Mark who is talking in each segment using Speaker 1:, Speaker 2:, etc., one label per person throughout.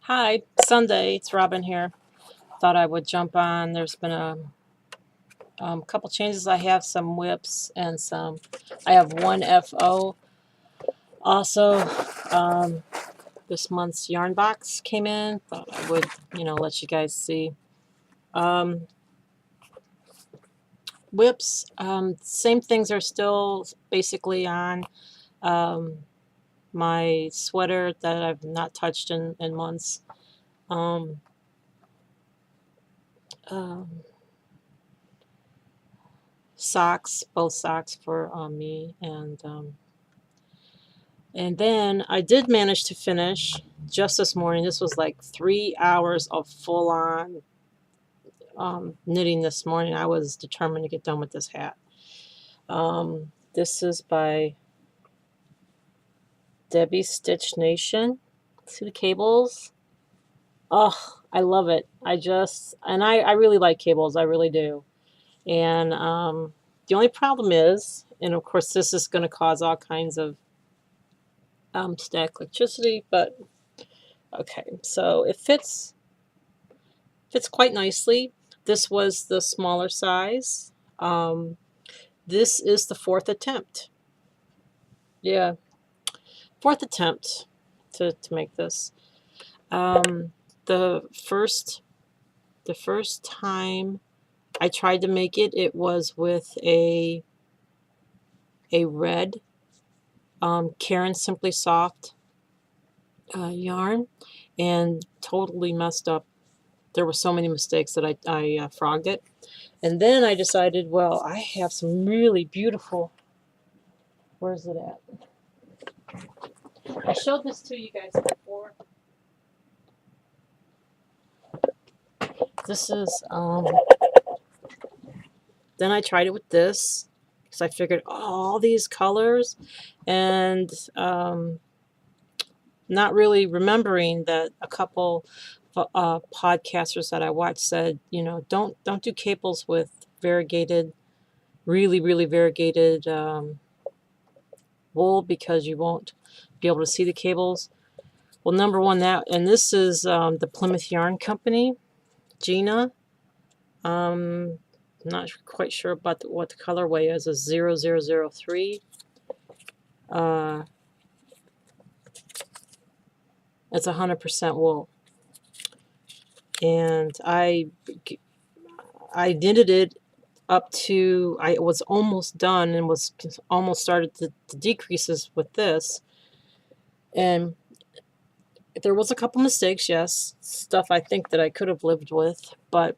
Speaker 1: Hi, Sunday. It's Robin here. Thought I would jump on. There's been a couple changes. I have some whips and some. I have one FO. Also, um, this month's yarn box came in. Thought I would, let you guys see. Um, Whips. Same things are still basically on. Um, my sweater that I've not touched in months. Um, um, Socks, both socks for me, and then I did manage to finish just this morning. This was like 3 hours of full on knitting this morning. I was determined to get done with this hat. This is by Debbie Stitch Nation. See the cables? Oh, I love it. I really like cables. I really do. And the only problem is, and of course, this is going to cause all kinds of static electricity, but okay, so it fits quite nicely. This was the smaller size. Um, this is the fourth attempt. Yeah, fourth attempt to make this. Um, the first the first time I tried to make it, it was with a red Caron Simply Soft yarn, and totally messed up. There were so many mistakes that I frogged it. And then I decided, well, I have some really beautiful. Where's it at? I showed this to you guys before. This is, then I tried it with this because I figured all these colors, and not really remembering that a couple podcasters that I watched said, don't do cables with variegated, really variegated wool, because you won't be able to see the cables. Well, number one, and this is the Plymouth Yarn Company, Gina. I'm not quite sure about what the colorway is. A 0003. It's 100% wool, and I knitted it up to, I was almost done and was almost started the decreases with this, and there was a couple mistakes, yes, stuff I think that I could have lived with, but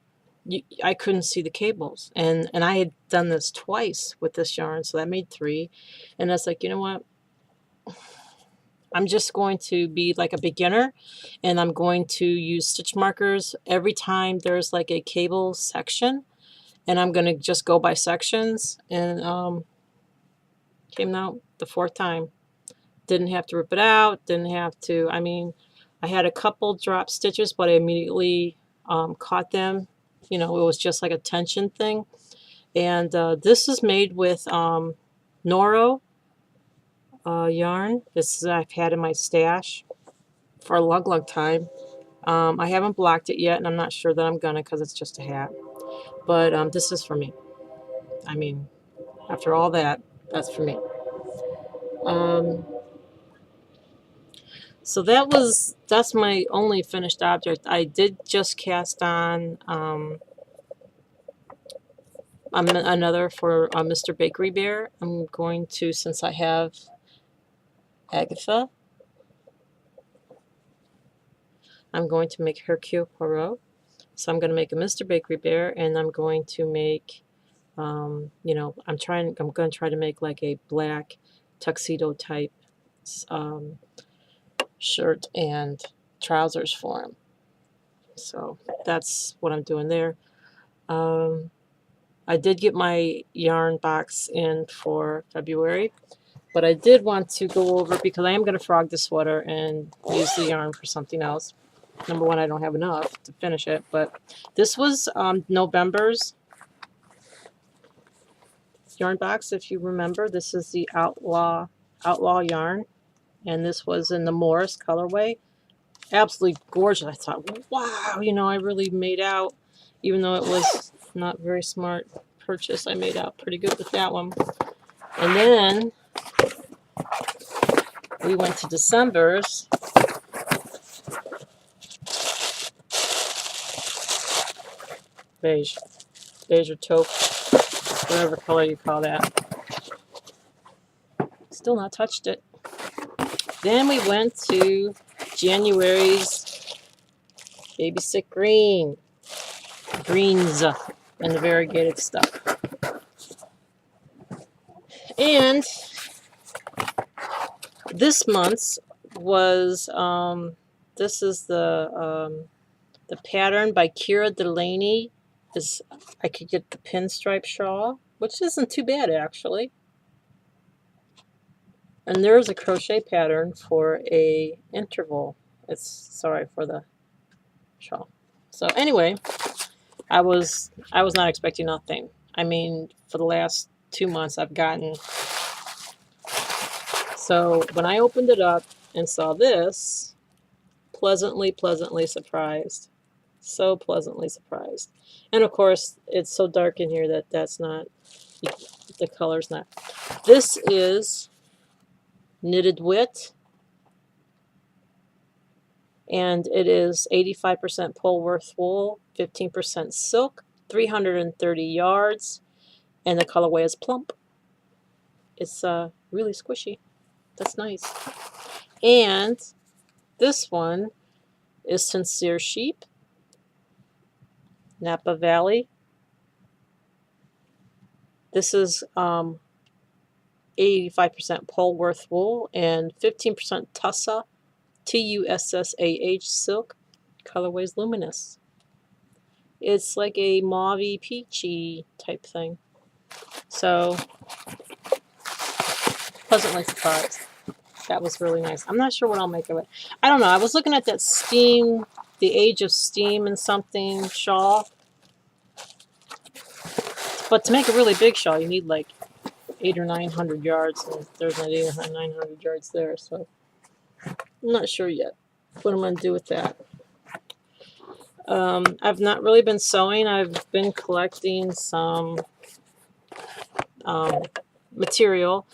Speaker 1: I couldn't see the cables, and I had done this twice with this yarn, so that made three, and I was like, you know what? I'm just going to be like a beginner, and I'm going to use stitch markers every time there's like a cable section, and I'm going to just go by sections, and came out the fourth time. Didn't have to rip it out, didn't have to, I mean, I had a couple drop stitches, but I immediately caught them. It was just like a tension thing. And this is made with Noro yarn. This is, I've had in my stash for a long time. I haven't blocked it yet, and I'm not sure that I'm gonna, because it's just a hat. But this is for me. I mean, after all that, that's for me. So that's my only finished object. I did just cast on another for Mr. Bakery Bear. I'm going to, since I have Agatha, I'm going to make Hercule Poirot. So I'm going to make a Mr. Bakery Bear, and I'm going to make, I'm going to try to make like a black tuxedo type shirt and trousers for him. So that's what I'm doing there. I did get my yarn box in for February, but I did want to go over, because I am going to frog the sweater and use the yarn for something else. Number one, I don't have enough to finish it, but this was November's yarn box. If you remember, this is the Outlaw yarn, and this was in the Morris colorway. absolutely gorgeous. I thought, wow, you know, I really made out, even though it was not very smart purchase. I made out pretty good with that one. And then we went to December's. Beige or taupe, whatever color you call that. Still not touched it. Then we went to January's Babysit Green. Greens and the variegated stuff. And this month's was, this is the pattern by Kira Delaney. I could get the pinstripe shawl, which isn't too bad actually. And there's a crochet pattern for a interval. Sorry for the shawl. So anyway, I was not expecting nothing. I mean, for the last 2 months I've gotten. So when I opened it up and saw this, pleasantly surprised. So pleasantly surprised. And of course, it's so dark in here that that's not, the color's not. This is Knitted Wit, and it is 85% Polworth wool, 15% silk, 330 yards, and the colorway is plump. It's really squishy. That's nice. And this one is Sincere Sheep, Napa Valley. This is 85% Polworth wool and 15% Tussa, Tussah silk. Colorway's luminous. It's like a mauvey peachy type thing. So pleasantly surprised. That was really nice. I'm not sure what I'll make of it. I don't know. I was looking at that Steam, the Age of Steam and something shawl. But to make a really big shawl, you need like 800 or 900 yards. And there's not 800 or 900 yards there. So I'm not sure yet what I'm going to do with that. I've not really been sewing. I've been collecting some material.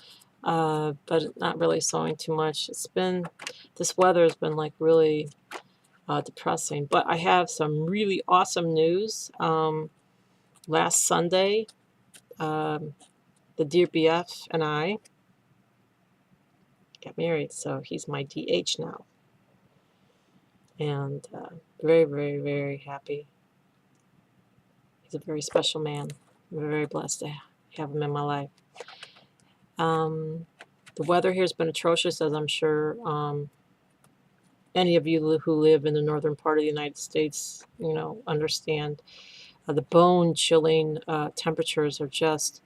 Speaker 1: But not really sewing too much. This weather has been like really depressing. But I have some really awesome news. Last Sunday, the Dear BF and I got married, so he's my DH now. And very, very, very happy. He's a very special man. I'm very blessed to have him in my life. The weather here has been atrocious, as I'm sure any of you who live in the northern part of the United States, you know, understand. The bone-chilling temperatures are just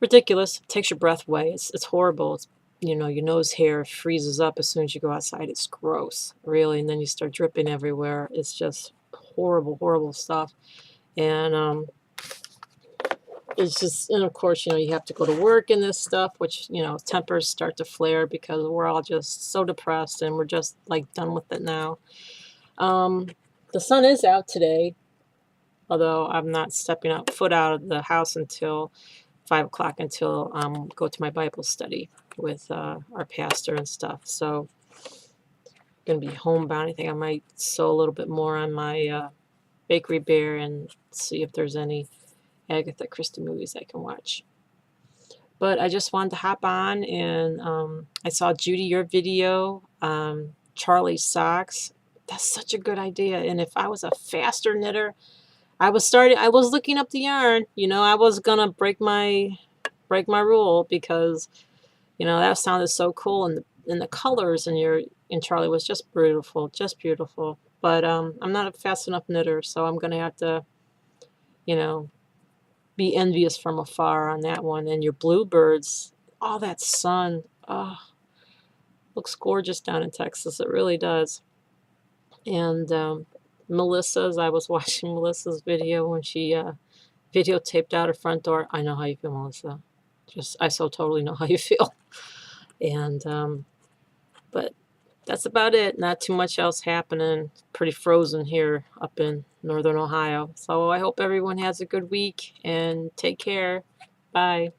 Speaker 1: ridiculous. It takes your breath away. It's horrible. It's, you know, your nose hair freezes up as soon as you go outside. It's gross, really, and then you start dripping everywhere. It's just horrible, horrible stuff. And it's just, and of course, you know, you have to go to work in this stuff, which, you know, tempers start to flare because we're all just so depressed and we're just like done with it now. The sun is out today, although I'm not stepping foot out of the house until 5 o'clock until go to my Bible study with our pastor and stuff. So I'm going to be homebound. I think I might sew a little bit more on my Bakery Bear and see if there's any Agatha Christie movies I can watch. But I just wanted to hop on, and I saw, Judy, your video, Charlie's socks. That's such a good idea. And if I was a faster knitter, I was looking up the yarn. You know, I was gonna break my rule because, you know, that sounded so cool, and the colors in Charlie was just beautiful, just beautiful. But I'm not a fast enough knitter, so I'm gonna have to, you know, be envious from afar on that one. And your bluebirds, all that sun, oh, looks gorgeous down in Texas. It really does. And Melissa's, I was watching Melissa's video when she videotaped out her front door. I know how you feel, Melissa. I so totally know how you feel. And but that's about it. Not too much else happening. Pretty frozen here up in northern Ohio. So I hope everyone has a good week and take care. Bye.